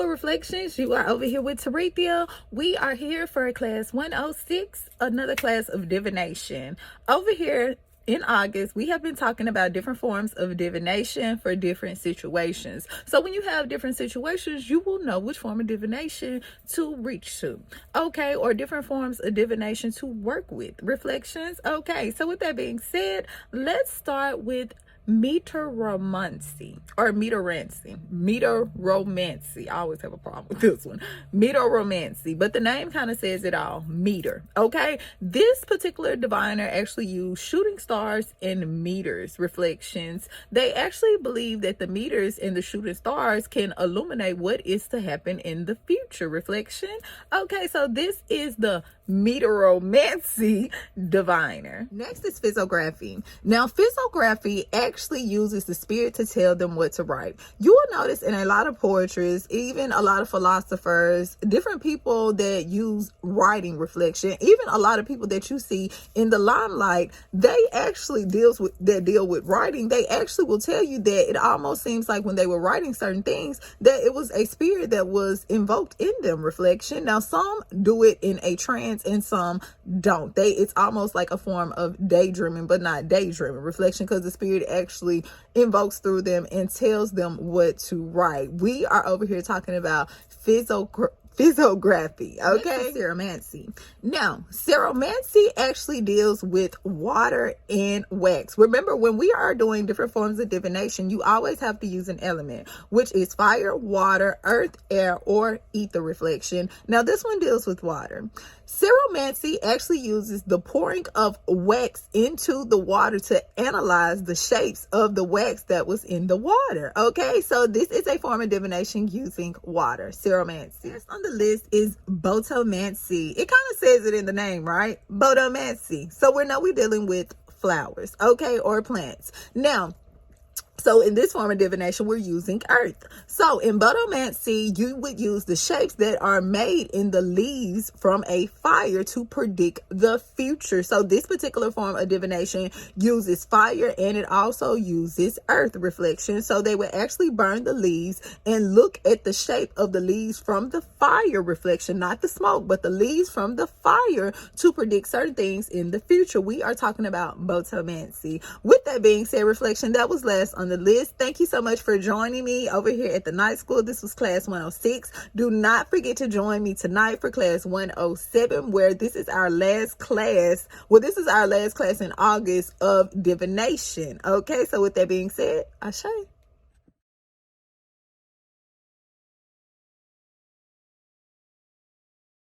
Reflections, you are over here with Terethia. We are here for class 106, another class of divination. Over here in August, we have been talking about different forms of divination for different situations. So when you have different situations, you will know which form of divination to reach to, okay, or different forms of divination to work with. Reflections, okay. So with that being said, let's start with meteoromancy or meteoromancy. I always have a problem with this one. Meteoromancy, but the name kind of says it all. Meter, okay. This particular diviner actually used shooting stars and meters. Reflections, they actually believe that the meters and the shooting stars can illuminate what is to happen in the future. Reflection, okay. So this is the meteoromancy diviner. Next is physiography. Now physiography actually uses the spirit to tell them what to write. You will notice in a lot of poetries, even a lot of philosophers, different people that use writing. Reflection, even a lot of people that you see in the limelight, they actually deal with writing. They actually will tell you that it almost seems like when they were writing certain things that it was a spirit that was invoked in them. Reflection, now some do it in a trance and some don't. It's almost like a form of daydreaming, but not daydreaming. Reflection, because the spirit actually invokes through them and tells them what to write. We are over here talking about physiography, okay. Ceromancy. Now ceromancy actually deals with water and wax. Remember, when we are doing different forms of divination, you always have to use an element, which is fire, water, earth, air, or ether. Reflection, now this one deals with water. Ceromancy actually uses the pouring of wax into the water to analyze the shapes of the wax that was in the water. Okay, so this is a form of divination using water. Ceromancy. Next on the list is botomancy. It kind of says it in the name, right? Botomancy. So we're dealing with flowers, okay, or plants. Now, so in this form of divination, we're using earth. So in botomancy, you would use the shapes that are made in the leaves from a fire to predict the future. So this particular form of divination uses fire and it also uses earth. Reflection, so they would actually burn the leaves and look at the shape of the leaves from the fire. Reflection, not the smoke, but the leaves from the fire to predict certain things in the future. We are talking about botomancy. With that being said, reflection, that was last on the list. Thank you so much for joining me over here at the night school. This was class 106. Do not forget to join me tonight for class 107, where this is our last class. Well, this is our last class in August of divination. Okay, so with that being said, Ashe.